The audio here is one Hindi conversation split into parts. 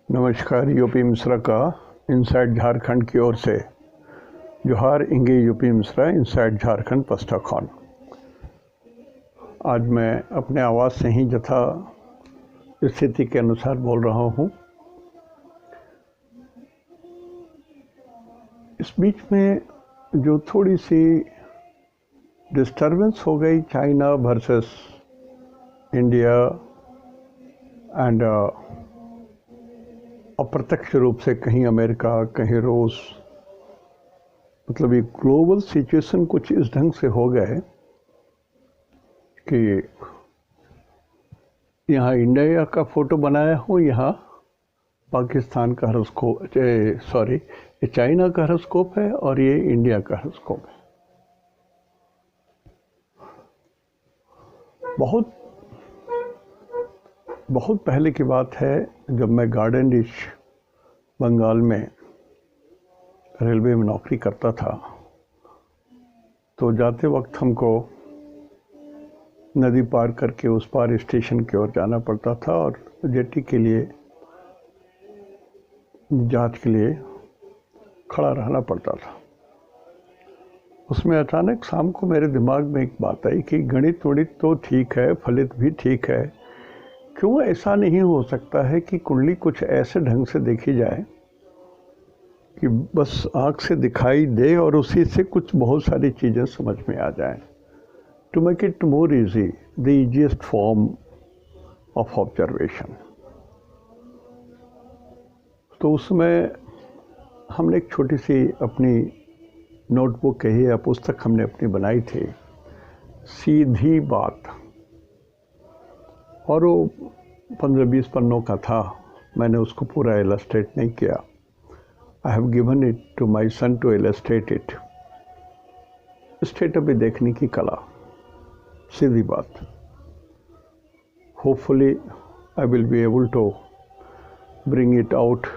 नमस्कार। यूपी मिश्रा का इनसाइड झारखंड की ओर से जोहार। इंगे यूपी मिश्रा, इनसाइड झारखंड पस्टाखौन। आज मैं अपने आवाज़ से ही यथा स्थिति के अनुसार बोल रहा हूँ। इस बीच में जो थोड़ी सी डिस्टर्बेंस हो गई चाइना वर्सेस इंडिया एंड अप्रत्यक्ष रूप से कहीं अमेरिका कहीं रूस, मतलब ये ग्लोबल सिचुएशन कुछ इस ढंग से हो गए कि यहाँ इंडिया का फ़ोटो बनाया हूँ, यहाँ पाकिस्तान का हॉरोस्कोप, सॉरी ये चाइना का हॉरोस्कोप है और ये इंडिया का हॉरोस्कोप है। बहुत पहले की बात है, जब मैं गार्डन डिश बंगाल में रेलवे में नौकरी करता था, तो जाते वक्त हमको नदी पार करके उस पार स्टेशन की ओर जाना पड़ता था और जेटी के लिए जांच के लिए खड़ा रहना पड़ता था। उसमें अचानक शाम को मेरे दिमाग में एक बात आई कि गणित वणित तो ठीक है, फलित भी ठीक है, क्यों ऐसा नहीं हो सकता है कि कुंडली कुछ ऐसे ढंग से देखी जाए कि बस आँख से दिखाई दे और उसी से कुछ बहुत सारी चीज़ें समझ में आ जाएं। To make it more easy, the easiest form of observation. तो उसमें हमने एक छोटी सी अपनी नोटबुक कही या पुस्तक हमने अपनी बनाई थी, सीधी बात, और वो 15-20 पन्नों का था। मैंने उसको पूरा इलस्ट्रेट नहीं किया। I have given it to my son to illustrate it. स्टेट अभी देखने की कला, सीधी बात। Hopefully I will be able to bring it out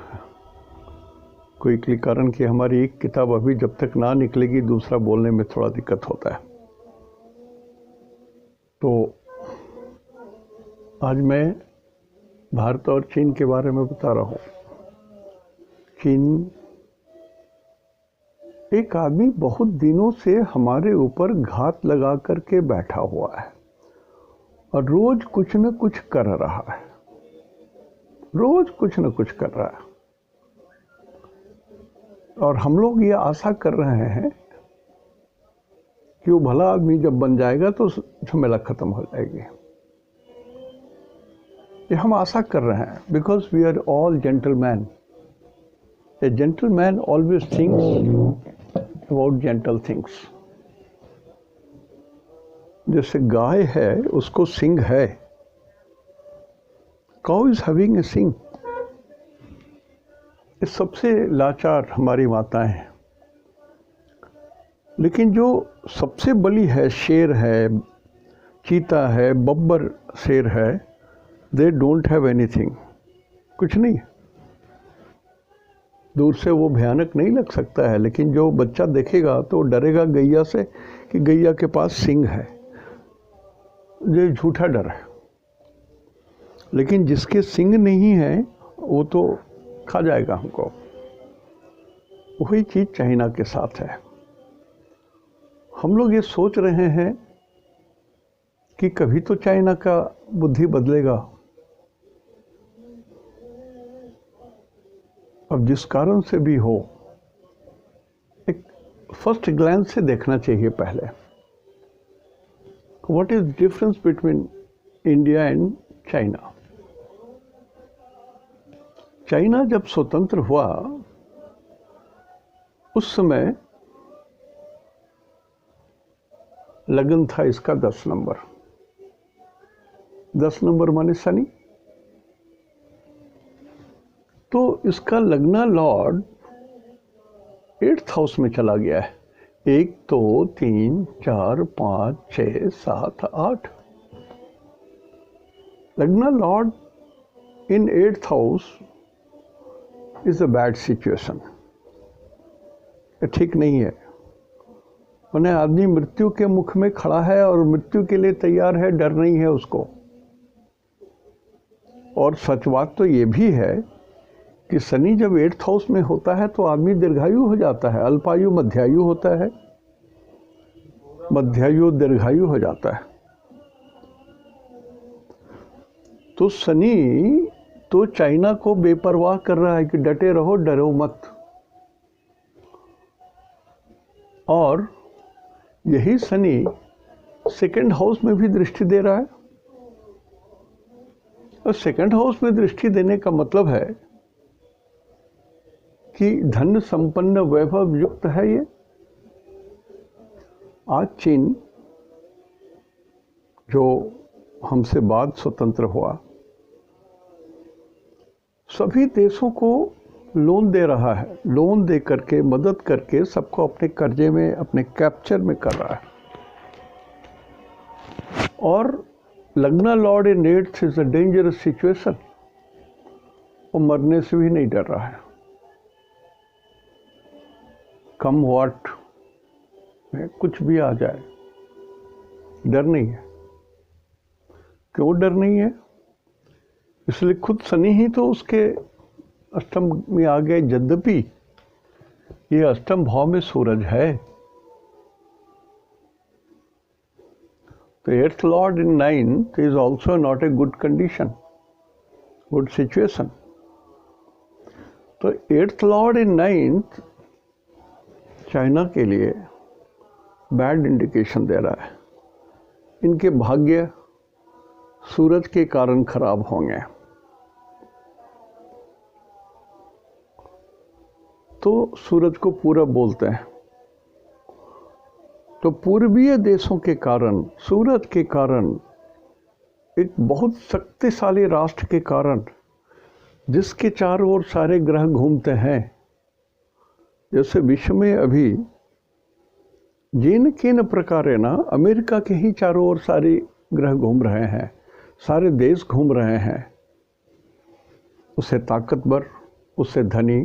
quickly, कारण कि हमारी एक किताब अभी जब तक ना निकलेगी दूसरा बोलने में थोड़ा दिक्कत होता है। तो आज मैं भारत और चीन के बारे में बता रहा हूँ। चीन, एक आदमी बहुत दिनों से हमारे ऊपर घात लगा करके बैठा हुआ है और रोज कुछ न कुछ कर रहा है, रोज कुछ न कुछ कर रहा है। और हम लोग ये आशा कर रहे हैं कि वो भला आदमी जब बन जाएगा तो झमेला खत्म हो जाएगी। ये हम आशा कर रहे हैं, because we are all gentleman. A gentleman always thinks about gentle things. जैसे गाय है, उसको सिंग है, काउ इज हैविंग ए सिंग। ये सबसे लाचार हमारी माताएं हैं। लेकिन जो सबसे बली है, शेर है, चीता है, बब्बर शेर है, दे डोंट हैव एनीथिंग, कुछ नहीं। दूर से वो भयानक नहीं लग सकता है, लेकिन जो बच्चा देखेगा तो डरेगा गैया से कि गैया के पास सिंग है। ये झूठा डर है। लेकिन जिसके सिंग नहीं है वो तो खा जाएगा हमको। वही चीज़ चाइना के साथ है। हम लोग ये सोच रहे हैं कि कभी तो चाइना का बुद्धि बदलेगा। अब जिस कारण से भी हो, एक फर्स्ट ग्लैंस से देखना चाहिए पहले। What is difference between India and China. China जब स्वतंत्र हुआ उस समय लगन था इसका 10 नंबर। 10 नंबर माने शनि। तो इसका लगना लॉर्ड 8th हाउस में चला गया है। 1 2 3 4 5 6 7 8। लगना Lord in 8th house is a bad situation. ठीक नहीं है। उन्हें आदमी मृत्यु के मुख में खड़ा है और मृत्यु के लिए तैयार है, डर नहीं है उसको। और सच बात तो ये भी है कि शनि जब 8th हाउस में होता है तो आदमी दीर्घायु हो जाता है, अल्पायु मध्यायु होता है, मध्यायु दीर्घायु हो जाता है। तो शनि तो चाइना को बेपरवाह कर रहा है कि डटे रहो, डरो मत। और यही शनि 2nd हाउस में भी दृष्टि दे रहा है। और 2nd हाउस में दृष्टि देने का मतलब है कि धन संपन्न वैभव युक्त है ये। आज चीन जो हमसे बाद स्वतंत्र हुआ, सभी देशों को लोन दे रहा है, लोन दे करके मदद करके सबको अपने कर्जे में, अपने कैप्चर में कर रहा है। और लग्ना Lord in 8th is a dangerous situation. वो मरने से भी नहीं डर रहा है। कम वॉट में कुछ भी आ जाए, डर नहीं है। क्यों डर नहीं है? इसलिए खुद शनि ही तो उसके अष्टम में आ गए। यद्यपि ये अष्टम भाव में सूरज है, तो 8th Lord in 9th is also not a good condition, good situation. तो 8th लॉर्ड इन 9th चाइना के लिए बैड इंडिकेशन दे रहा है। इनके भाग्य सूरज के कारण खराब होंगे। तो सूरज को पूरब बोलते हैं। तो पूर्वीय देशों के कारण, सूरज के कारण, एक बहुत शक्तिशाली राष्ट्र के कारण, जिसके चारों ओर सारे ग्रह घूमते हैं, जैसे विश्व में अभी जिन किन प्रकारेण अमेरिका के ही चारों ओर सारे ग्रह घूम रहे हैं, सारे देश घूम रहे हैं, उससे ताकतवर, उससे धनी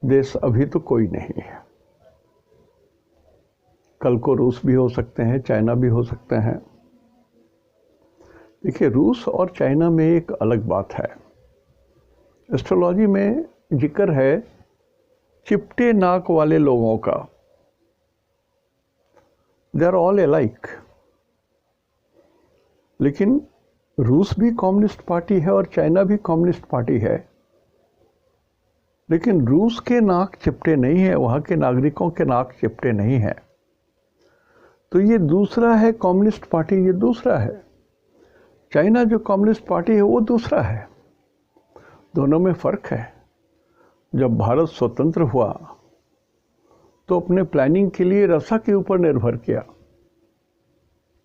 देश अभी तो कोई नहीं है। कल को रूस भी हो सकते हैं, चाइना भी हो सकते हैं। देखिए, रूस और चाइना में एक अलग बात है। एस्ट्रोलॉजी में जिक्र है चिपटे नाक वाले लोगों का। They are all alike. लेकिन रूस भी कम्युनिस्ट पार्टी है और चाइना भी कम्युनिस्ट पार्टी है, लेकिन रूस के नाक चिपटे नहीं है, वहाँ के नागरिकों के नाक चिपटे नहीं है। तो ये दूसरा है कम्युनिस्ट पार्टी, ये दूसरा है। चाइना जो कम्युनिस्ट पार्टी है वो दूसरा है। दोनों में फ़र्क है। जब भारत स्वतंत्र हुआ तो अपने प्लानिंग के लिए रसा के ऊपर निर्भर किया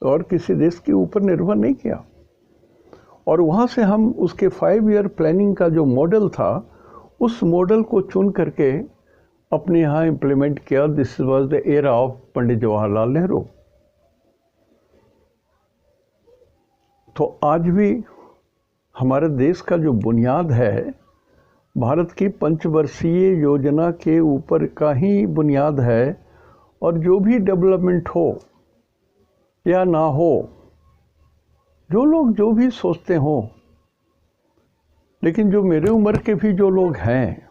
और किसी देश के ऊपर निर्भर नहीं किया। और वहाँ से हम उसके 5 ईयर प्लानिंग का जो मॉडल था, उस मॉडल को चुन करके अपने यहाँ इम्प्लीमेंट किया। This was the era of Pandit Jawaharlal Nehru. तो आज भी हमारे देश का जो बुनियाद है, भारत की पंचवर्षीय योजना के ऊपर का ही बुनियाद है। और जो भी डेवलपमेंट हो या ना हो, जो लोग जो भी सोचते हों, लेकिन जो मेरे उम्र के भी जो लोग हैं,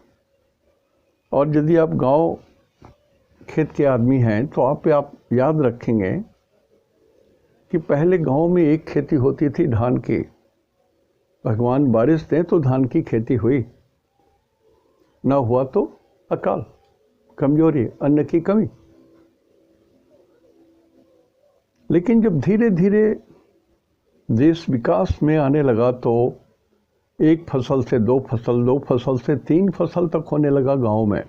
और यदि आप गांव खेत के आदमी हैं तो आप याद रखेंगे कि पहले गांव में एक खेती होती थी धान की। भगवान बारिश दें तो धान की खेती हुई, ना हुआ तो अकाल, कमजोरी, अन्न की कमी। लेकिन जब धीरे धीरे देश विकास में आने लगा तो एक फसल से 2 फसल, 2 फसल से 3 फसल तक होने लगा गांव में।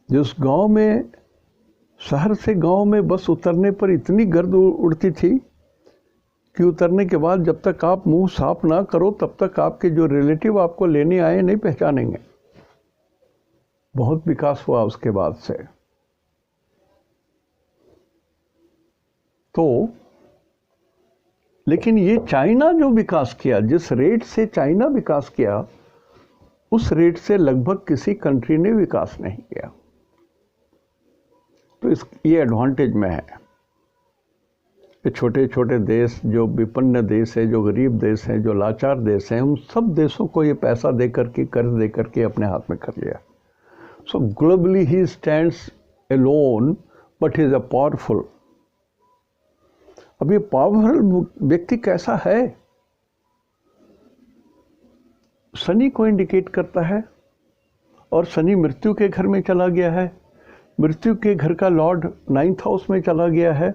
जिस गांव में, शहर से गांव में बस उतरने पर इतनी गर्द उड़ती थी कि उतरने के बाद जब तक आप मुंह साफ ना करो तब तक आपके जो रिलेटिव आपको लेने आए नहीं पहचानेंगे। बहुत विकास हुआ उसके बाद से। तो लेकिन ये चाइना जो विकास किया, जिस रेट से चाइना विकास किया, उस रेट से लगभग किसी कंट्री ने विकास नहीं किया। तो ये एडवांटेज में है। ये छोटे छोटे देश, जो विपन्न देश है, जो गरीब देश हैं, जो लाचार देश हैं, उन सब देशों को ये पैसा दे करके, कर्ज दे करके अपने हाथ में कर लिया। So globally he stands alone but he is a powerful. अब ये पावरफुल व्यक्ति कैसा है? शनि को इंडिकेट करता है, और शनि मृत्यु के घर में चला गया है। मृत्यु के घर का लॉर्ड 9th हाउस में चला गया है।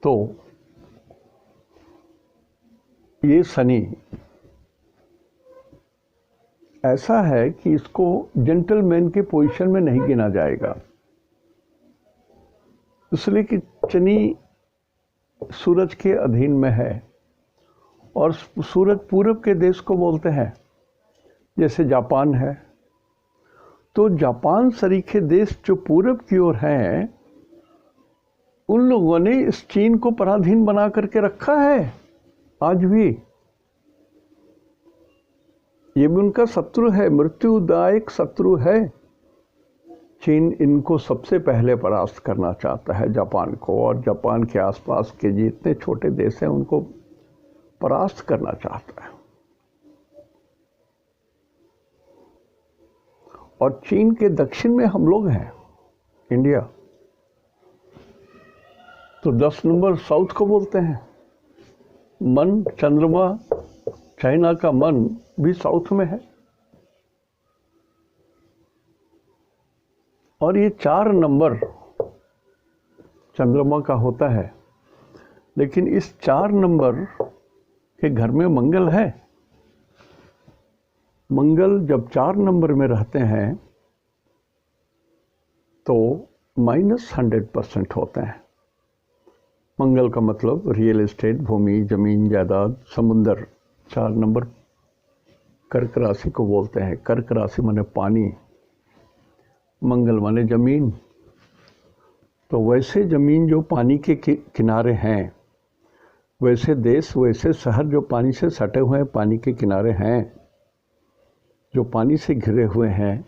तो ये शनि ऐसा है कि इसको जेंटलमैन के पोजीशन में नहीं गिना जाएगा, इसलिए कि शनि सूरज के अधीन में है, और सूरज पूरब के देश को बोलते हैं, जैसे जापान है। तो जापान सरीखे देश जो पूरब की ओर हैं, उन लोगों ने इस चीन को पराधीन बना करके रखा है आज भी। ये भी उनका शत्रु है, मृत्युदायक शत्रु है। चीन इनको सबसे पहले परास्त करना चाहता है, जापान को, और जापान के आसपास के जितने छोटे देश हैं उनको परास्त करना चाहता है। और चीन के दक्षिण में हम लोग हैं, इंडिया। तो 10 नंबर साउथ को बोलते हैं। मन, चंद्रमा, चाइना का मन भी साउथ में है। और ये 4 नंबर चंद्रमा का होता है, लेकिन इस 4 नंबर के घर में मंगल है। मंगल जब 4 नंबर में रहते हैं तो -100% होते हैं। मंगल का मतलब रियल एस्टेट, भूमि, जमीन, जायदाद, समुंदर। 4 नंबर कर्क राशि को बोलते हैं। कर्क राशि माने पानी, मंगल माने जमीन। तो वैसे जमीन जो पानी के किनारे हैं, वैसे देश, वैसे शहर जो पानी से सटे हुए हैं, पानी के किनारे हैं, जो पानी से घिरे हुए हैं,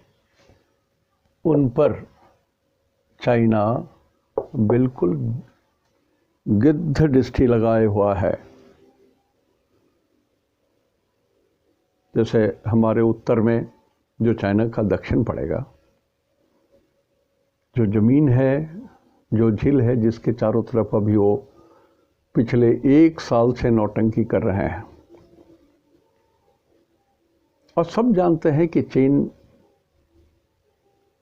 उन पर चाइना बिल्कुल गिद्ध दृष्टि लगाए हुआ है। जैसे हमारे उत्तर में जो चाइना का दक्षिण पड़ेगा, जो ज़मीन है, जो झील है, जिसके चारों तरफ अभी वो पिछले 1 साल से नौटंकी कर रहे हैं। और सब जानते हैं कि चीन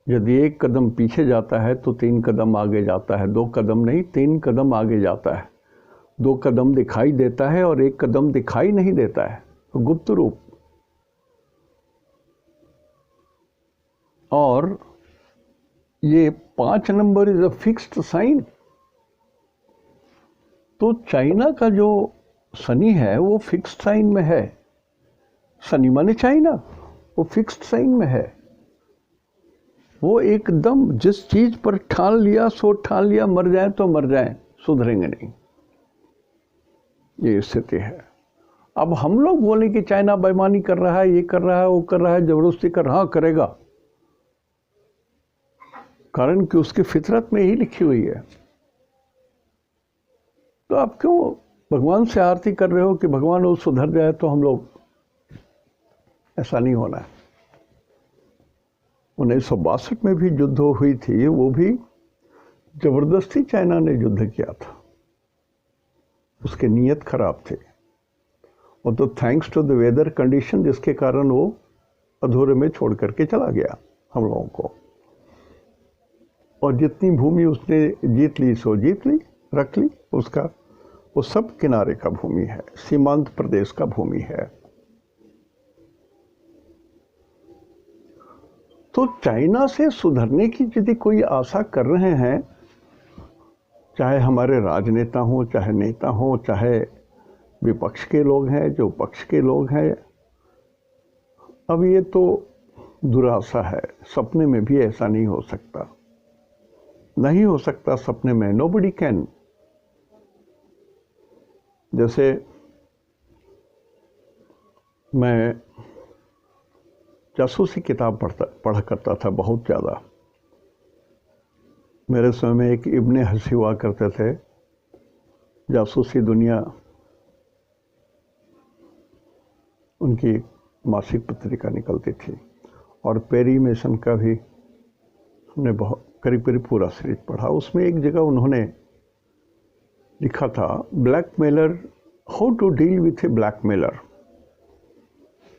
यदि 1 कदम पीछे जाता है तो 3 कदम आगे जाता है। 2 कदम नहीं, 3 कदम आगे जाता है। 2 कदम दिखाई देता है और 1 कदम दिखाई नहीं देता है, तो गुप्त रूप। और ये 5 number is a fixed sign. तो चाइना का जो शनि है वो फिक्स्ड साइन में है। शनि माने चाइना, वो फिक्स्ड साइन में है। वो एकदम जिस चीज पर ठान लिया सो ठान लिया, मर जाए तो मर जाए, सुधरेंगे नहीं, ये स्थिति है। अब हम लोग बोले कि चाइना बेईमानी कर रहा है, ये कर रहा है, वो कर रहा है, जबरदस्ती कर रहा, करेगा, कारण कि उसकी फितरत में ही लिखी हुई है। तो आप क्यों भगवान से आरती कर रहे हो कि भगवान वो सुधर जाए तो हम लोग? ऐसा नहीं होना है। 1962 में भी युद्ध हुई थी, वो भी जबरदस्ती चाइना ने युद्ध किया था, उसकी नीयत खराब थी। और तो thanks to the weather condition, जिसके कारण वो अधूरे में छोड़ करके चला गया हम लोगों को। और जितनी भूमि उसने जीत ली सो जीत ली, रख ली उसका, वो सब किनारे का भूमि है, सीमांत प्रदेश का भूमि है। तो चाइना से सुधरने की यदि कोई आशा कर रहे हैं, चाहे हमारे राजनेता हों, चाहे नेता हों, चाहे विपक्ष के लोग हैं, जो पक्ष के लोग हैं, अब ये तो दुराशा है। सपने में भी ऐसा नहीं हो सकता, नहीं हो सकता सपने में। Nobody can. जैसे मैं जासूसी किताब पढ़ा करता था बहुत ज़्यादा। मेरे समय में एक इब्ने हसी हुआ करते थे, जासूसी दुनिया उनकी मासिक पत्रिका निकलती थी, और पेरी मेसन का भी हमने बहुत करीब करीब पूरा सीरीज पढ़ा। उसमें एक जगह उन्होंने लिखा था blackmailer, how to deal with a blackmailer.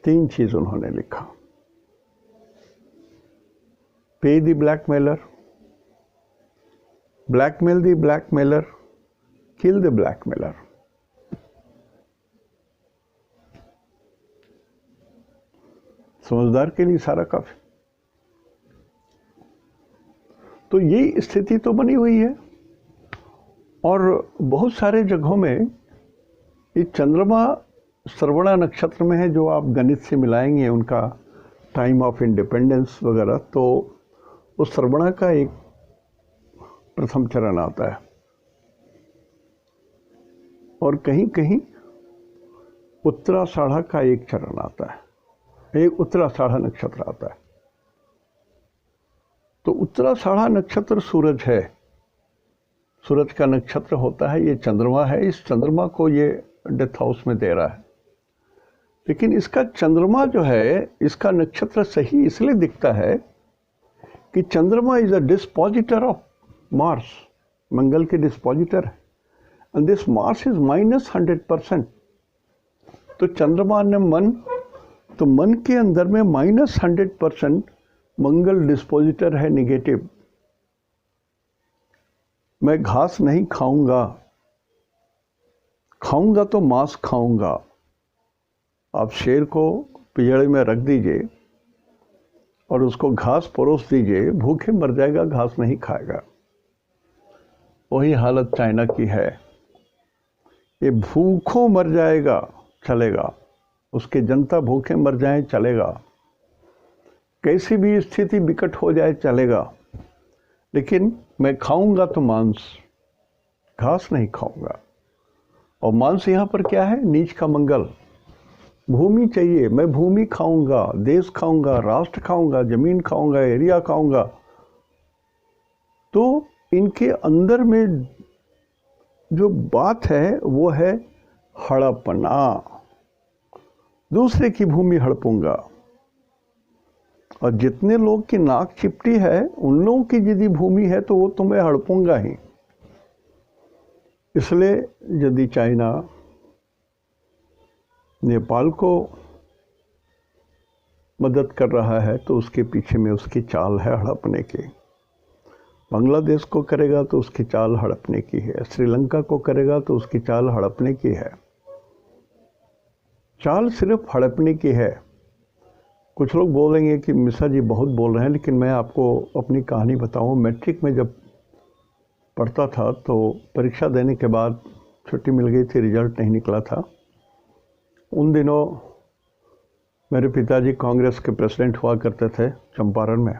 3 चीज उन्होंने लिखा: pay the blackmailer, blackmail the blackmailer, kill the blackmailer. समझदार के लिए सारा काफी। तो ये स्थिति तो बनी हुई है, और बहुत सारे जगहों में ये चंद्रमा श्रवणा नक्षत्र में है, जो आप गणित से मिलाएंगे उनका टाइम ऑफ इंडिपेंडेंस वगैरह, तो उस श्रवणा का एक प्रथम चरण आता है, और कहीं कहीं उत्तराषाढ़ा का एक चरण आता है, एक उत्तराषाढ़ा नक्षत्र आता है। तो उत्तराषाढ़ा नक्षत्र सूरज है, सूरज का नक्षत्र होता है, ये चंद्रमा है। इस चंद्रमा को ये डेथ हाउस में दे रहा है, लेकिन इसका चंद्रमा जो है, इसका नक्षत्र सही इसलिए दिखता है कि Chandrama is a dispositor of Mars, Mangal के डिस्पोजिटर है, एंड दिस मार्स इज -100%। तो चंद्रमा ने मन, तो मन के अंदर में -100% मंगल डिस्पोजिटर है, निगेटिव। मैं घास नहीं खाऊंगा, खाऊंगा तो मांस खाऊंगा। आप शेर को पिंजड़े में रख दीजिए और उसको घास परोस दीजिए, भूखे मर जाएगा, घास नहीं खाएगा। वही हालत चाइना की है, ये भूखों मर जाएगा चलेगा, उसके जनता भूखे मर जाए चलेगा, कैसी भी स्थिति विकट हो जाए चलेगा, लेकिन मैं खाऊंगा तो मांस, घास नहीं खाऊंगा। और मांस यहाँ पर क्या है? नीच का मंगल। भूमि चाहिए, मैं भूमि खाऊंगा, देश खाऊंगा, राष्ट्र खाऊंगा, जमीन खाऊंगा, एरिया खाऊंगा। तो इनके अंदर में जो बात है वो है हड़पना, दूसरे की भूमि हड़पूंगा। और जितने लोग की नाक चिपटी है, उन लोगों की यदि भूमि है तो वो तुम्हें हड़पूंगा ही। इसलिए यदि चाइना नेपाल को मदद कर रहा है तो उसके पीछे में उसकी चाल है हड़पने की। बांग्लादेश को करेगा तो उसकी चाल हड़पने की है, श्रीलंका को करेगा तो उसकी चाल हड़पने की है। चाल सिर्फ हड़पने की है। कुछ लोग बोलेंगे कि मिश्रा जी बहुत बोल रहे हैं, लेकिन मैं आपको अपनी कहानी बताऊं। मैट्रिक में जब पढ़ता था तो परीक्षा देने के बाद छुट्टी मिल गई थी, रिजल्ट नहीं निकला था। उन दिनों मेरे पिताजी कांग्रेस के प्रेसिडेंट हुआ करते थे चंपारण में,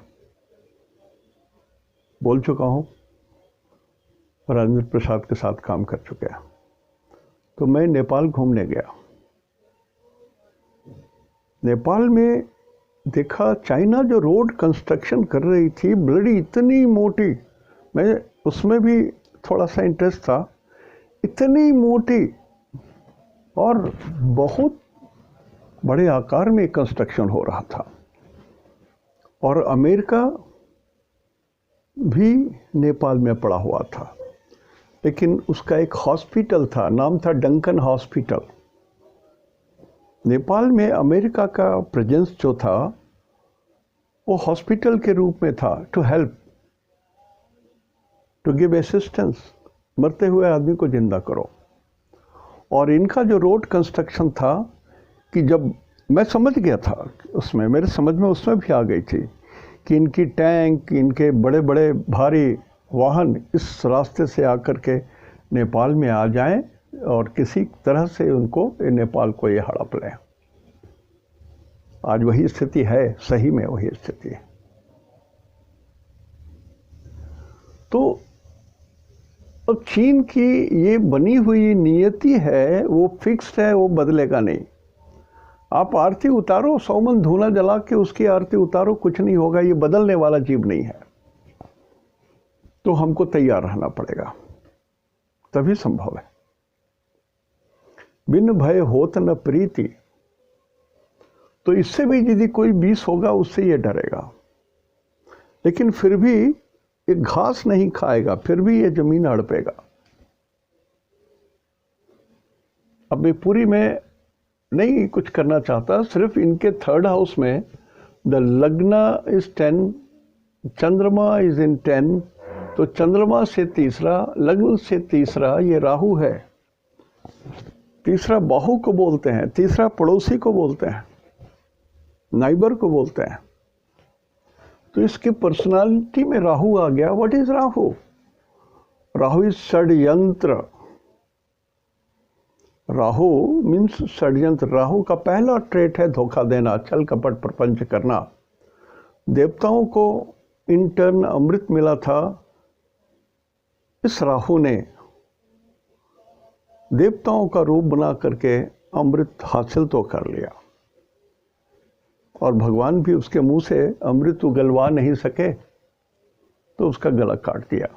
बोल चुका हूँ, राजेंद्र प्रसाद के साथ काम कर चुके हैं। तो मैं नेपाल घूमने गया। नेपाल में देखा चाइना जो रोड कंस्ट्रक्शन कर रही थी, ब्लडी इतनी मोटी, मैं उसमें भी थोड़ा सा इंटरेस्ट था, इतनी मोटी और बहुत बड़े आकार में कंस्ट्रक्शन हो रहा था। और अमेरिका भी नेपाल में पड़ा हुआ था, लेकिन उसका एक हॉस्पिटल था, नाम था डंकन हॉस्पिटल। नेपाल में अमेरिका का प्रेजेंस जो था वो हॉस्पिटल के रूप में था, to help, to give assistance, मरते हुए आदमी को जिंदा करो। और इनका जो रोड कंस्ट्रक्शन था कि जब मैं समझ गया था उसमें, मेरे समझ में उसमें भी आ गई थी कि इनकी टैंक, इनके बड़े बड़े भारी वाहन इस रास्ते से आकर के नेपाल में आ जाएं और किसी तरह से उनको नेपाल को ये हड़प लें। आज वही स्थिति है, सही में वही स्थिति है। तो अब चीन की ये बनी हुई नियति है, वो फिक्स्ड है, वो बदलेगा नहीं। आप आरती उतारो, 100 मन धूना जला के उसकी आरती उतारो, कुछ नहीं होगा, ये बदलने वाला जीव नहीं है। तो हमको तैयार रहना पड़ेगा, तभी संभव है। बिन भय होत न प्रीति। तो इससे भी यदि कोई 20 होगा उससे ये डरेगा, लेकिन फिर भी ये घास नहीं खाएगा, फिर भी ये जमीन हड़पेगा। अब मैं पूरी में नहीं कुछ करना चाहता, सिर्फ इनके 3rd हाउस में द लग्न इज 10, चंद्रमा इज इन 10, तो चंद्रमा से तीसरा, लग्न से तीसरा ये राहु है। तीसरा बाहु को बोलते हैं, तीसरा पड़ोसी को बोलते हैं, नाइबर को बोलते हैं। तो इसकी पर्सनालिटी में राहु आ गया। What is Rahu? Rahu is षड्यंत्र। राहु मीन्स षड्यंत्र। राहु का पहला ट्रेट है धोखा देना, छल कपट प्रपंच करना। देवताओं को इंटर्न अमृत मिला था, इस राहु ने देवताओं का रूप बना करके अमृत हासिल तो कर लिया, और भगवान भी उसके मुंह से अमृत उगलवा नहीं सके तो उसका गला काट दिया,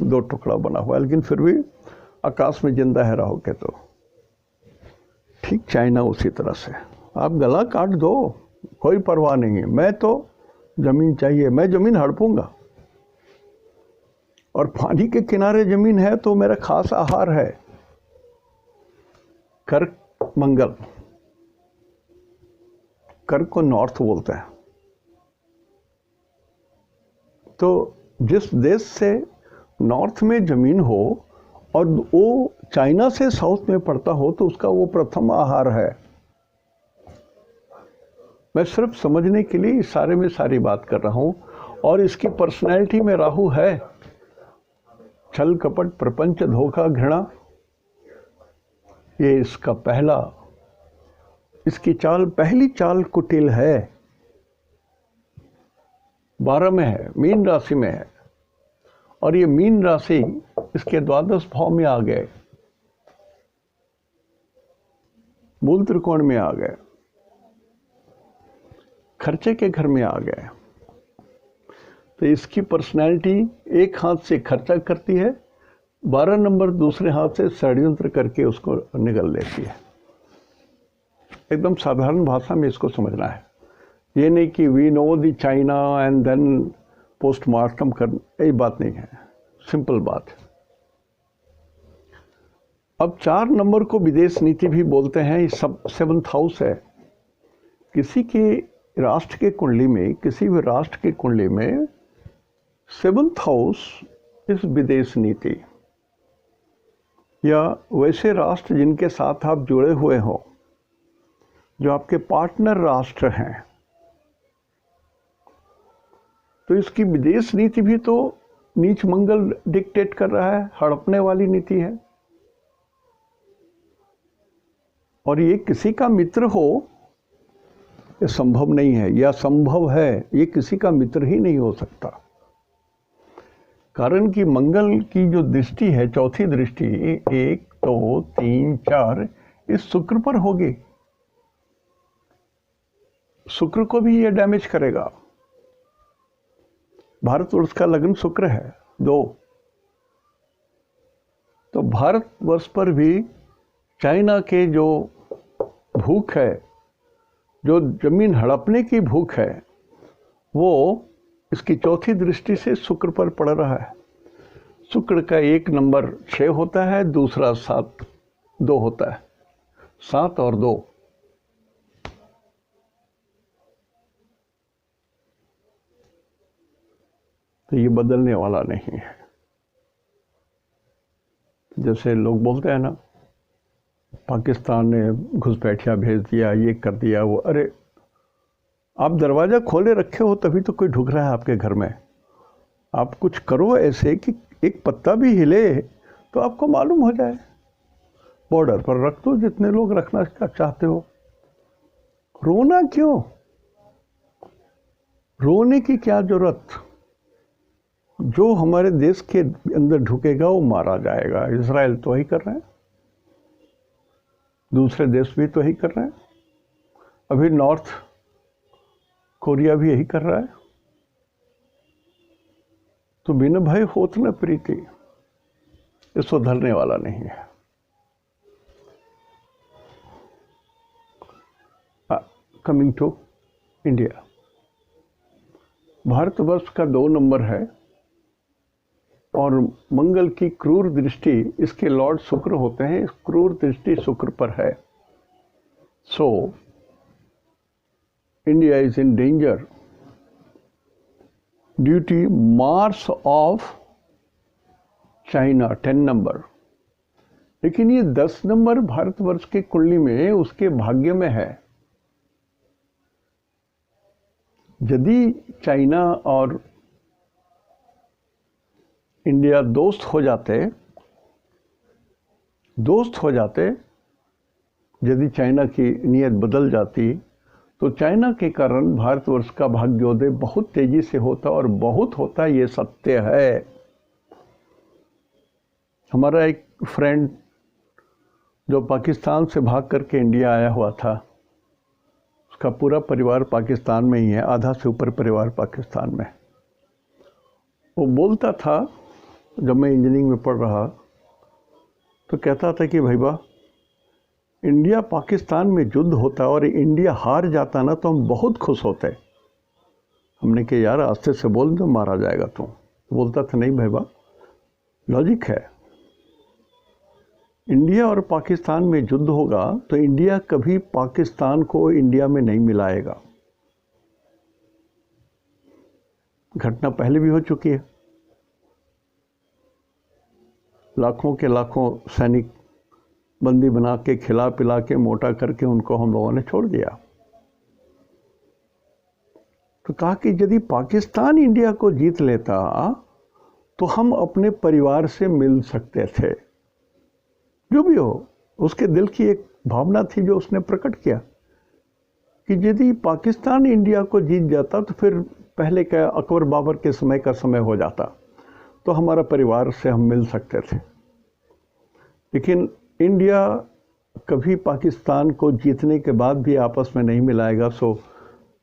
2 टुकड़ा बना हुआ है, लेकिन फिर भी आकाश में जिंदा है राहु के। तो ठीक चाइना उसी तरह से, आप गला काट दो, कोई परवाह नहीं है, मैं तो जमीन चाहिए, मैं जमीन हड़पूंगा। और पानी के किनारे जमीन है तो मेरा खास आहार है कर्क मंगल। कर्क को नॉर्थ बोलते हैं। तो जिस देश से नॉर्थ में जमीन हो और वो चाइना से साउथ में पड़ता हो तो उसका वो प्रथम आहार है। मैं सिर्फ समझने के लिए इस सारे में सारी बात कर रहा हूं। और इसकी पर्सनैलिटी में राहु है, छल कपट प्रपंच धोखा घृणा, ये इसका पहला, इसकी चाल, पहली चाल कुटिल है। 12 में है, मीन राशि में है, और ये मीन राशि इसके 12 भाव में आ गए, मूल त्रिकोण में आ गए, खर्चे के घर में आ गए। तो इसकी पर्सनैलिटी एक हाथ से खर्चा करती है, 12 नंबर दूसरे हाथ से षड्यंत्र करके उसको निगल लेती है। एकदम साधारण भाषा में इसको समझना है। ये नहीं कि we know the China and then postmortem कर, यही बात नहीं है, सिंपल बात है। अब 4 नंबर को विदेश नीति भी बोलते हैं। ये सब 7th हाउस है। किसी के राष्ट्र के कुंडली में, किसी भी राष्ट्र की कुंडली में 7th हाउस इस विदेश नीति, या वैसे राष्ट्र जिनके साथ आप जुड़े हुए हो, जो आपके पार्टनर राष्ट्र हैं, तो इसकी विदेश नीति भी तो नीच मंगल डिक्टेट कर रहा है, हड़पने वाली नीति है। और ये किसी का मित्र हो ये संभव नहीं है, या संभव है, ये किसी का मित्र ही नहीं हो सकता। कारण कि मंगल की जो दृष्टि है, चौथी दृष्टि 1 2 3 4 इस शुक्र पर होगी। शुक्र को भी ये डैमेज करेगा। भारतवर्ष का लग्न शुक्र है 2, तो भारतवर्ष पर भी चाइना के जो भूख है, जो जमीन हड़पने की भूख है, वो इसकी चौथी दृष्टि से शुक्र पर पड़ रहा है। शुक्र का 1 नंबर 6 होता है, दूसरा 7 2 होता है, 7 और 2। तो ये बदलने वाला नहीं है। जैसे लोग बोलते हैं ना, पाकिस्तान ने घुसपैठिया भेज दिया, ये कर दिया वो, अरे आप दरवाज़ा खोले रखे हो तभी तो कोई ढुक रहा है आपके घर में। आप कुछ करो ऐसे कि एक पत्ता भी हिले तो आपको मालूम हो जाए। बॉर्डर पर रख दो जितने लोग रखना चाहते हो। रोना क्यों? रोने की क्या जरूरत? जो हमारे देश के अंदर ढुकेगा वो मारा जाएगा। इजराइल तो वही कर रहे हैं, दूसरे देश भी तो यही कर रहे हैं, अभी नॉर्थ कोरिया भी यही कर रहा है। तो बिन भय होत न प्रीति, ये सुधरने वाला नहीं है। Coming to India. भारतवर्ष का 2 नंबर है और मंगल की क्रूर दृष्टि इसके लॉर्ड शुक्र होते हैं, इस क्रूर दृष्टि शुक्र पर है। So India is in danger due to Mars of China 10 number. लेकिन ये 10 नंबर भारतवर्ष के कुंडली में उसके भाग्य में है। यदि चाइना और इंडिया दोस्त हो जाते, यदि चाइना की नीयत बदल जाती तो चाइना के कारण भारतवर्ष का भाग्योदय बहुत तेजी से होता और बहुत होता, ये सत्य है। हमारा एक फ्रेंड जो पाकिस्तान से भाग करके इंडिया आया हुआ था, उसका पूरा परिवार पाकिस्तान में ही है, आधा से ऊपर परिवार पाकिस्तान में। वो बोलता था, जब मैं इंजीनियरिंग में पढ़ रहा तो कहता था कि भैया इंडिया पाकिस्तान में युद्ध होता और इंडिया हार जाता ना तो हम बहुत खुश होते। हमने कहा यार आस्ते से बोल दो, मारा जाएगा तू। बोलता था नहीं भैया, लॉजिक है, इंडिया और पाकिस्तान में युद्ध होगा तो इंडिया कभी पाकिस्तान को इंडिया में नहीं मिलाएगा। घटना पहले भी हो चुकी है, लाखों के लाखों सैनिक बंदी बना के खिला पिला के मोटा करके उनको हम लोगों ने छोड़ दिया। तो कहा कि यदि पाकिस्तान इंडिया को जीत लेता तो हम अपने परिवार से मिल सकते थे। जो भी हो, उसके दिल की एक भावना थी जो उसने प्रकट किया कि यदि पाकिस्तान इंडिया को जीत जाता तो फिर पहले का अकबर बाबर के समय का समय हो जाता, तो हमारा परिवार से हम मिल सकते थे। लेकिन इंडिया कभी पाकिस्तान को जीतने के बाद भी आपस में नहीं मिलाएगा। सो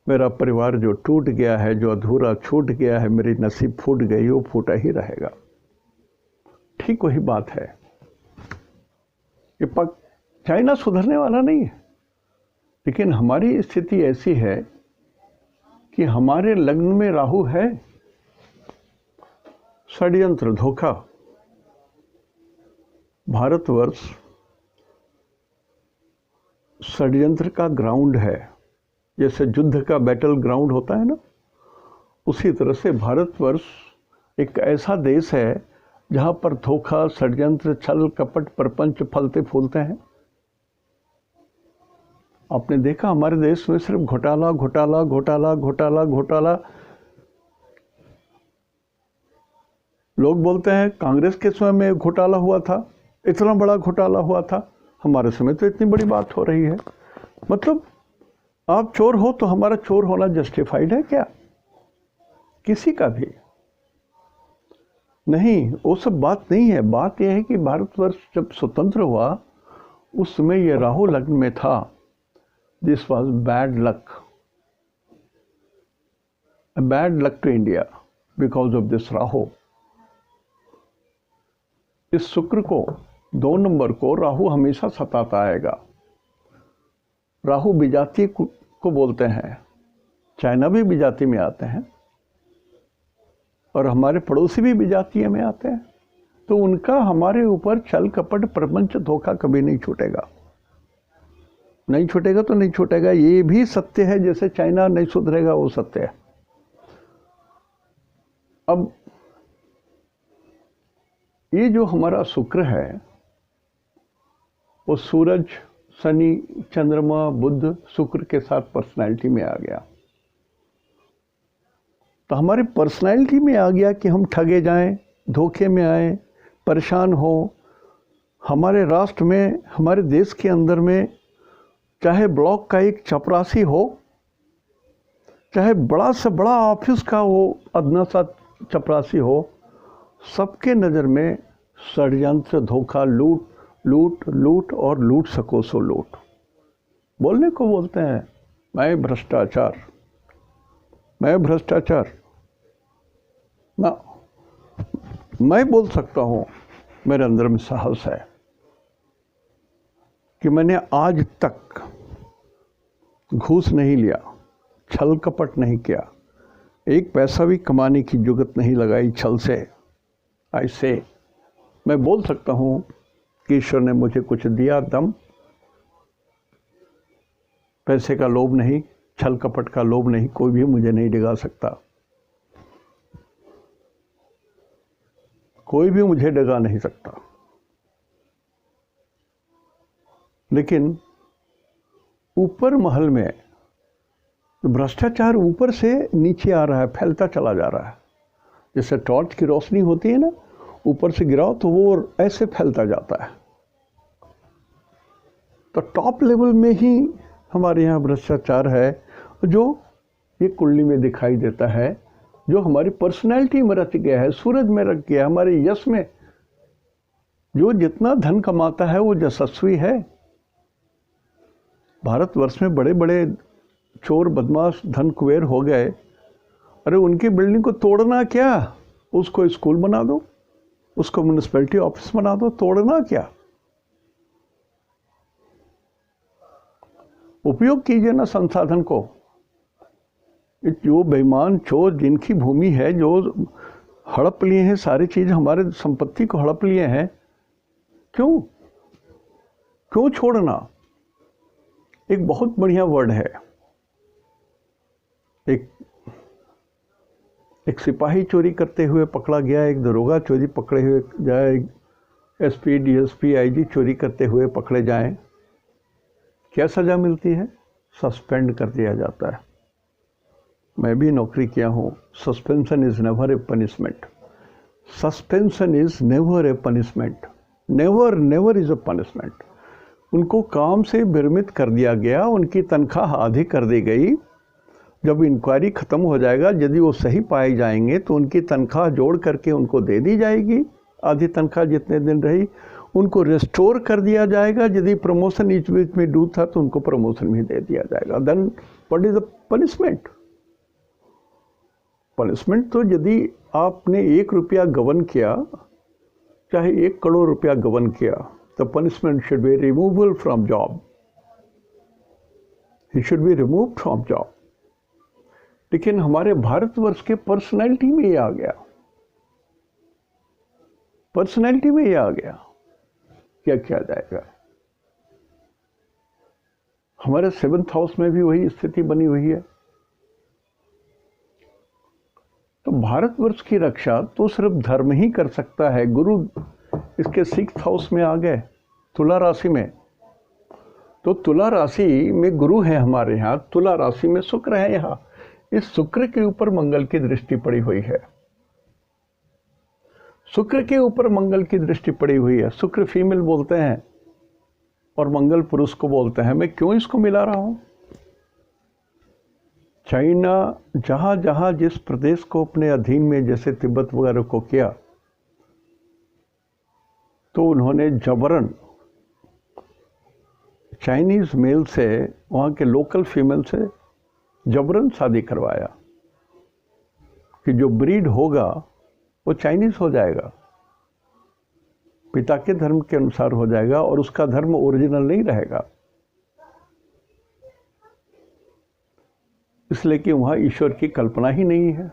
मेरा परिवार जो टूट गया है, जो अधूरा छूट गया है, मेरी नसीब फूट गई, वो फूटा ही रहेगा। ठीक वही बात है। ये चाइना सुधरने वाला नहीं है, लेकिन हमारी स्थिति ऐसी है कि हमारे लग्न में राहु है। षड्यंत्र, धोखा। भारतवर्ष षड्यंत्र का ग्राउंड है। जैसे युद्ध का बैटल ग्राउंड होता है ना, उसी तरह से भारतवर्ष एक ऐसा देश है जहाँ पर धोखा, षड्यंत्र, छल, कपट, प्रपंच फलते फूलते हैं। आपने देखा हमारे देश में सिर्फ घोटाला घोटाला घोटाला घोटाला घोटाला। लोग बोलते हैं कांग्रेस के समय में घोटाला हुआ था, इतना बड़ा घोटाला हुआ था, हमारे समय तो इतनी बड़ी बात हो रही है। मतलब आप चोर हो तो हमारा चोर होना जस्टिफाइड है क्या? किसी का भी नहीं, वो सब बात नहीं है। बात यह है कि भारतवर्ष जब स्वतंत्र हुआ उस समय ये राहु लग्न में था। This was bad luck, bad luck to India because of this Rahu. इस शुक्र को 2 नंबर को राहु हमेशा सताता आएगा। राहु विजातीय को बोलते हैं, चाइना भी विजाति में आते हैं और हमारे पड़ोसी भी विजातीय में आते हैं। तो उनका हमारे ऊपर छल कपट प्रपंच धोखा कभी नहीं छूटेगा। नहीं छूटेगा तो नहीं छूटेगा, ये भी सत्य है। जैसे चाइना नहीं सुधरेगा वो सत्य है। अब ये जो हमारा शुक्र है वो सूरज, शनि, चंद्रमा, बुध, शुक्र के साथ पर्सनैलिटी में आ गया। तो हमारी पर्सनैलिटी में आ गया कि हम ठगे जाएं, धोखे में आए, परेशान हो। हमारे राष्ट्र में, हमारे देश के अंदर में, चाहे ब्लॉक का एक चपरासी हो, चाहे बड़ा से बड़ा ऑफिस का वो अदना सा चपरासी हो, सबके नज़र में षड्यंत्र, धोखा, लूट लूट लूट और लूट सको सो लूट। बोलने को बोलते हैं मैं भ्रष्टाचार, मैं भ्रष्टाचार ना, मैं बोल सकता हूँ, मेरे अंदर में साहस है कि मैंने आज तक घूस नहीं लिया, छल कपट नहीं किया, एक पैसा भी कमाने की जुगत नहीं लगाई छल से। ऐसे मैं बोल सकता हूँ कि ईश्वर ने मुझे कुछ दिया दम, पैसे का लोभ नहीं, छल कपट का लोभ नहीं, कोई भी मुझे नहीं डिगा सकता, कोई भी मुझे डगा नहीं सकता। लेकिन ऊपर महल में भ्रष्टाचार ऊपर से नीचे आ रहा है, फैलता चला जा रहा है। जैसे टॉर्च की रोशनी होती है ना, ऊपर से गिराओ तो वो ऐसे फैलता जाता है। तो टॉप लेवल में ही हमारे यहाँ भ्रष्टाचार है, जो ये कुंडली में दिखाई देता है, जो हमारी पर्सनैलिटी में रच गया है, सूरज में रख गया, हमारे यश में। जो जितना धन कमाता है वो यशस्वी है। भारतवर्ष में बड़े बड़े चोर बदमाश धन कुबेर हो गए, अरे उनकी बिल्डिंग को तोड़ना क्या, उसको स्कूल बना दो, उसको म्यूनिसिपैलिटी ऑफिस बना दो, तोड़ना क्या। उपयोग कीजिए ना संसाधन को। जो बेईमान चोर जिनकी भूमि है, जो हड़प लिए हैं सारी चीज, हमारे संपत्ति को हड़प लिए हैं, क्यों छोड़ना। एक बहुत बढ़िया वर्ड है, एक सिपाही चोरी करते हुए पकड़ा गया, एक दरोगा चोरी पकड़े हुए जाए, एक एसपी डीएसपी आईजी चोरी करते हुए पकड़े जाएं, क्या सज़ा मिलती है? सस्पेंड कर दिया जाता है। मैं भी नौकरी किया हूँ। Suspension is never a punishment, suspension is never a punishment, never is a punishment. उनको काम से विरमित कर दिया गया, उनकी तनख्वाह आधी कर दी गई। जब इंक्वायरी ख़त्म हो जाएगा, यदि वो सही पाए जाएंगे तो उनकी तनख्वाह जोड़ करके उनको दे दी जाएगी, आधी तनख्वाह जितने दिन रही। उनको रिस्टोर कर दिया जाएगा, यदि प्रमोशन इस बीच में ड्यू था तो उनको प्रमोशन भी दे दिया जाएगा। Then what is the punishment? Punishment तो यदि आपने 1 रुपया गबन किया, चाहे 1 करोड़ रुपया गबन किया, तो punishment should be removal from job, he should be remove from job. लेकिन हमारे भारतवर्ष के पर्सनैलिटी में ये आ गया, पर्सनैलिटी में ये आ गया, क्या किया जाएगा। हमारे 7th हाउस में भी वही स्थिति बनी हुई है। तो भारतवर्ष की रक्षा तो सिर्फ धर्म ही कर सकता है। गुरु इसके 6th हाउस में आ गए, तुला राशि में। तो तुला राशि में गुरु है हमारे यहाँ, तुला राशि में शुक्र है। यहाँ इस शुक्र के ऊपर मंगल की दृष्टि पड़ी हुई है, शुक्र के ऊपर मंगल की दृष्टि पड़ी हुई है। शुक्र फीमेल बोलते हैं और मंगल पुरुष को बोलते हैं। मैं क्यों इसको मिला रहा हूं? चाइना जहां जहां जिस प्रदेश को अपने अधीन में, जैसे तिब्बत वगैरह को किया, तो उन्होंने जबरन चाइनीज मेल से, वहां के लोकल फीमेल से जबरन शादी करवाया कि जो ब्रीड होगा वो चाइनीज हो जाएगा, पिता के धर्म के अनुसार हो जाएगा और उसका धर्म ओरिजिनल नहीं रहेगा। इसलिए कि वहाँ ईश्वर की कल्पना ही नहीं है।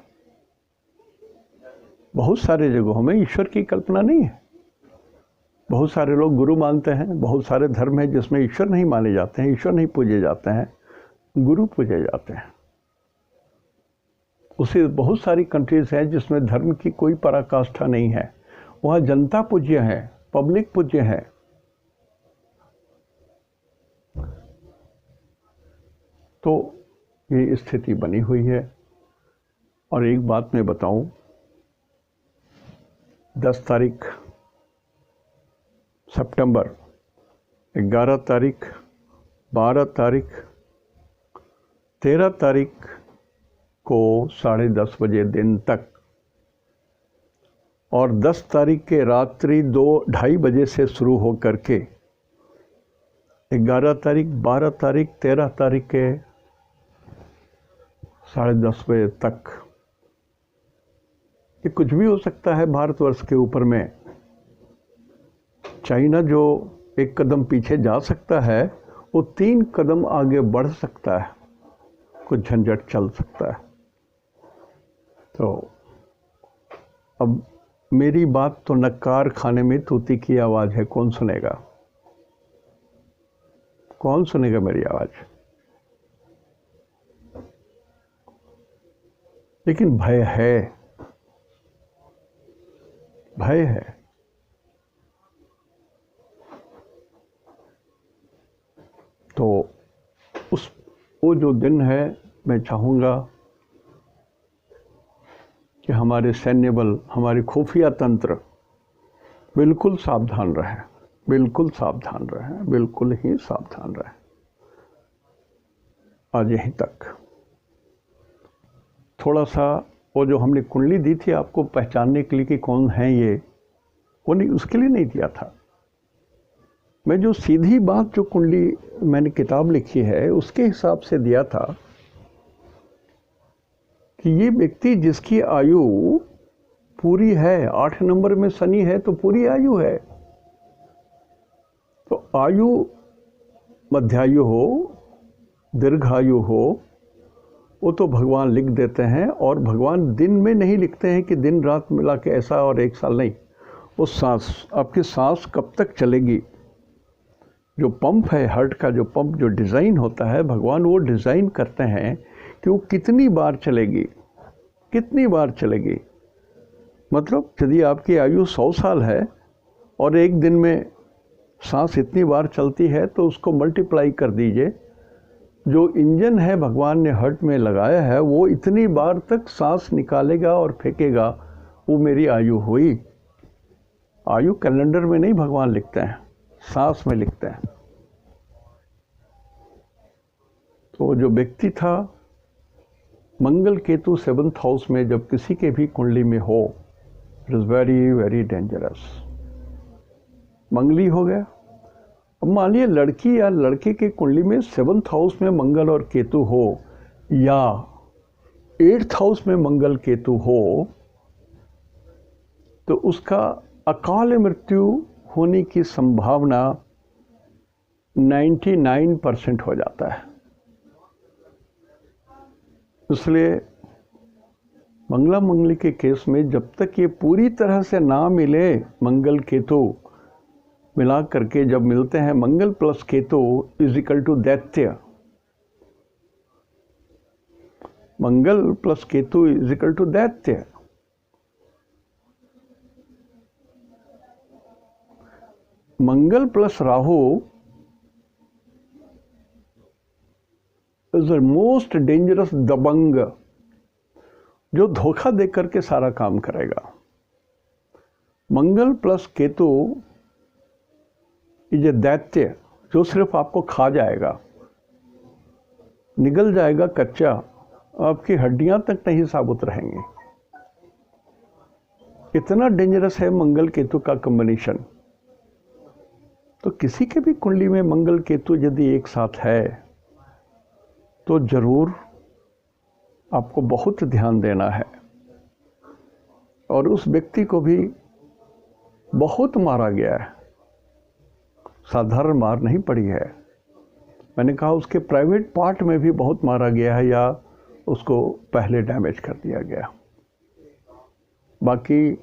बहुत सारे जगहों में ईश्वर की कल्पना नहीं है। बहुत सारे लोग गुरु मानते हैं, बहुत सारे धर्म हैं जिसमें ईश्वर नहीं माने जाते हैं, ईश्वर नहीं पूजे जाते हैं, गुरु पूजे जाते हैं। उसी बहुत सारी कंट्रीज हैं जिसमें धर्म की कोई पराकाष्ठा नहीं है, वहाँ जनता पूज्य है, पब्लिक पूज्य है। तो ये स्थिति बनी हुई है। और एक बात मैं बताऊं, 10 तारीख सितंबर, 11 तारीख, 12 तारीख, 13 तारीख को 10:30 बजे दिन तक और 10 तारीख के रात्रि 2-2:30 बजे से शुरू हो करके 11 तारीख, 12 तारीख, 13 तारीख के 10:30 बजे तक, ये कुछ भी हो सकता है भारतवर्ष के ऊपर में। चाइना जो एक कदम पीछे जा सकता है, वो 3 कदम आगे बढ़ सकता है, कुछ झंझट चल सकता है। तो अब मेरी बात तो नक्कार खाने में तूती की आवाज़ है, कौन सुनेगा? कौन सुनेगा मेरी आवाज़? लेकिन भय है, भय है। तो वो जो दिन है, मैं चाहूँगा कि हमारे सैन्य बल, हमारे खुफिया तंत्र बिल्कुल सावधान रहें, बिल्कुल सावधान रहें, बिल्कुल ही सावधान रहें। आज यहीं तक। थोड़ा सा वो जो हमने कुंडली दी थी आपको पहचानने के लिए कि कौन है ये, वो नहीं, उसके लिए नहीं दिया था। मैं जो सीधी बात, जो कुंडली मैंने किताब लिखी है उसके हिसाब से दिया था कि ये व्यक्ति जिसकी आयु पूरी है, 8 नंबर में शनि है तो पूरी आयु है। तो आयु मध्यायु हो, दीर्घायु हो, वो तो भगवान लिख देते हैं। और भगवान दिन में नहीं लिखते हैं कि दिन रात मिला के ऐसा और 1 साल नहीं। वो सांस, आपकी सांस कब तक चलेगी, जो पंप है, हार्ट का जो पंप, जो डिज़ाइन होता है, भगवान वो डिज़ाइन करते हैं कि वो कितनी बार चलेगी, कितनी बार चलेगी। मतलब यदि आपकी आयु 100 साल है और एक दिन में सांस इतनी बार चलती है तो उसको मल्टीप्लाई कर दीजिए। जो इंजन है भगवान ने हार्ट में लगाया है, वो इतनी बार तक सांस निकालेगा और फेंकेगा, वो मेरी आयु हुई। आयु कैलेंडर में नहीं भगवान लिखते हैं, सांस में लिखते हैं। तो जो व्यक्ति था, मंगल केतु 7th हाउस में जब किसी के भी कुंडली में हो, it is very very dangerous. मंगली हो गया। अब मान लीजिए लड़की या लड़के के कुंडली में 7th हाउस में मंगल और केतु हो, या 8th हाउस में मंगल केतु हो, तो उसका अकाल मृत्यु होने की संभावना 99% हो जाता है। इसलिए मंगला मंगली के केस में जब तक ये पूरी तरह से ना मिले, मंगल केतु मिला करके जब मिलते हैं, Mangal plus Ketu is equal to daitya, Mangal plus Ketu is equal to daitya. Mangal plus Rahu is the most dangerous dabang, जो धोखा देकर के सारा काम करेगा। मंगल प्लस केतु ये दैत्य, जो सिर्फ आपको खा जाएगा, निगल जाएगा कच्चा, आपकी हड्डियां तक नहीं साबुत रहेंगी। इतना डेंजरस है मंगल केतु का कॉम्बिनेशन। तो किसी के भी कुंडली में मंगल केतु यदि एक साथ है तो जरूर आपको बहुत ध्यान देना है। और उस व्यक्ति को भी बहुत मारा गया है, साधारण मार नहीं पड़ी है। मैंने कहा उसके प्राइवेट पार्ट में भी बहुत मारा गया है, या उसको पहले डैमेज कर दिया गया। बाकी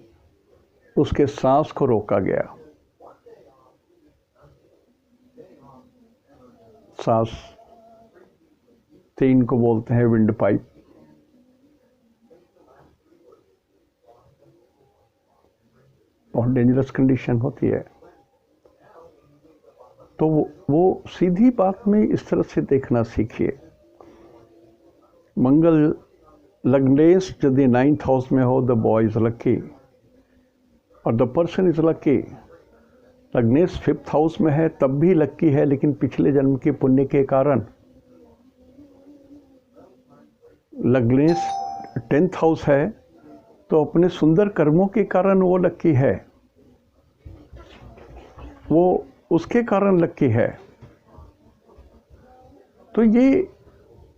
उसके सांस को रोका गया। सांस 3 को बोलते हैं विंड पाइप। बहुत डेंजरस कंडीशन होती है। तो वो सीधी बात में इस तरह से देखना सीखिए। मंगल लग्नेश यदि 9th हाउस में हो, द बॉय इज लकी और द पर्सन इज लकी। लग्नेश 5th हाउस में है तब भी लकी है, लेकिन पिछले जन्म के पुण्य के कारण। लग्नेश 10th हाउस है तो अपने सुंदर कर्मों के कारण वो लकी है, वो उसके कारण लकी है। तो ये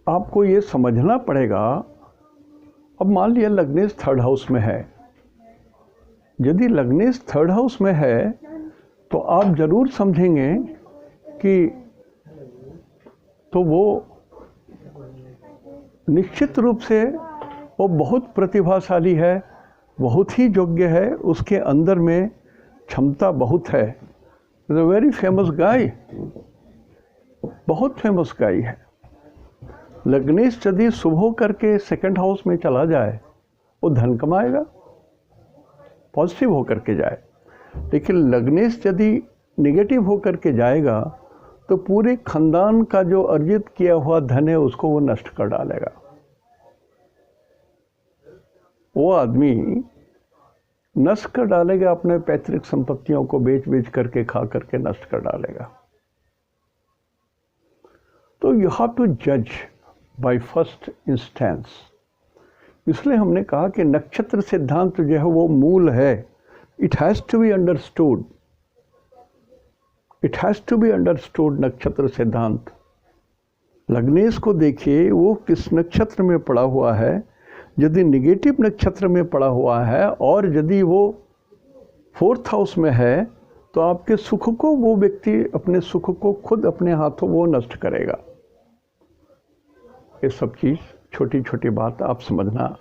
आपको ये समझना पड़ेगा। अब मान लिया लग्नेश 3rd हाउस में है, यदि लग्नेश 3rd हाउस में है तो आप जरूर समझेंगे कि तो वो निश्चित रूप से वो बहुत प्रतिभाशाली है, बहुत ही योग्य है, उसके अंदर में क्षमता बहुत है। इज अ वेरी फेमस गाय, बहुत फेमस गाय है। लग्नेश यदि शुभ हो करके सेकंड हाउस में चला जाए, वो धन कमाएगा, पॉजिटिव होकर के जाए। लेकिन लग्नेश यदि निगेटिव होकर के जाएगा तो पूरे खानदान का जो अर्जित किया हुआ धन है उसको वो नष्ट कर डालेगा। वो आदमी नष्ट कर डालेगा, अपने पैतृक संपत्तियों को बेच बेच करके, खा करके नष्ट कर डालेगा। तो यू हैव टू जज बाय फर्स्ट इंस्टेंस। इसलिए हमने कहा कि नक्षत्र सिद्धांत जो है वो मूल है। It has to be understood, it has to be understood. नक्षत्र सिद्धांत, लग्नेश को देखिए वो किस नक्षत्र में पड़ा हुआ है। यदि निगेटिव नक्षत्र में पड़ा हुआ है और यदि वो 4th हाउस में है तो आपके सुख को वो व्यक्ति, अपने सुख को खुद अपने हाथों वो नष्ट करेगा। ये सब चीज़, छोटी छोटी बात आप समझना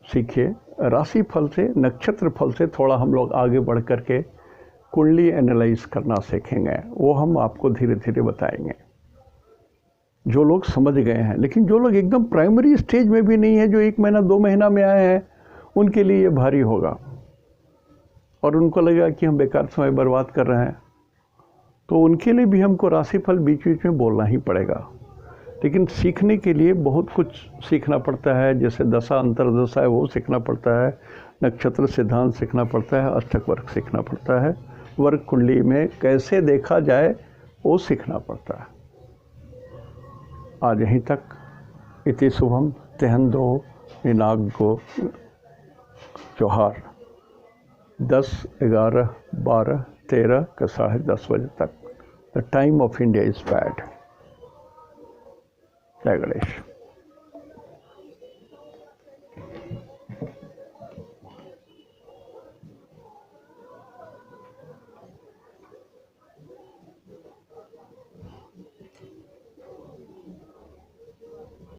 सीखिए। राशि फल से, नक्षत्र फल से थोड़ा हम लोग आगे बढ़ करके कुंडली एनालाइज करना सीखेंगे, वो हम आपको धीरे धीरे बताएंगे। जो लोग समझ गए हैं, लेकिन जो लोग एकदम प्राइमरी स्टेज में भी नहीं है, जो 1 महीना 2 महीना में आए हैं, उनके लिए ये भारी होगा और उनको लगेगा कि हम बेकार समय बर्बाद कर रहे हैं। तो उनके लिए भी हमको राशिफल बीच बीच में बोलना ही पड़ेगा। लेकिन सीखने के लिए बहुत कुछ सीखना पड़ता है, जैसे दशा अंतर्दशा है वो सीखना पड़ता है, नक्षत्र सिद्धांत सीखना पड़ता है, अष्टक वर्ग सीखना पड़ता है, वर्ग कुंडली में कैसे देखा जाए वो सीखना पड़ता है। आज यहीं तक। इति शुभम तेहन दो इनाग को त्योहार 10, 11, 12, 13 का 10:30 बजे तक। The time of India is bad. जय गणेश।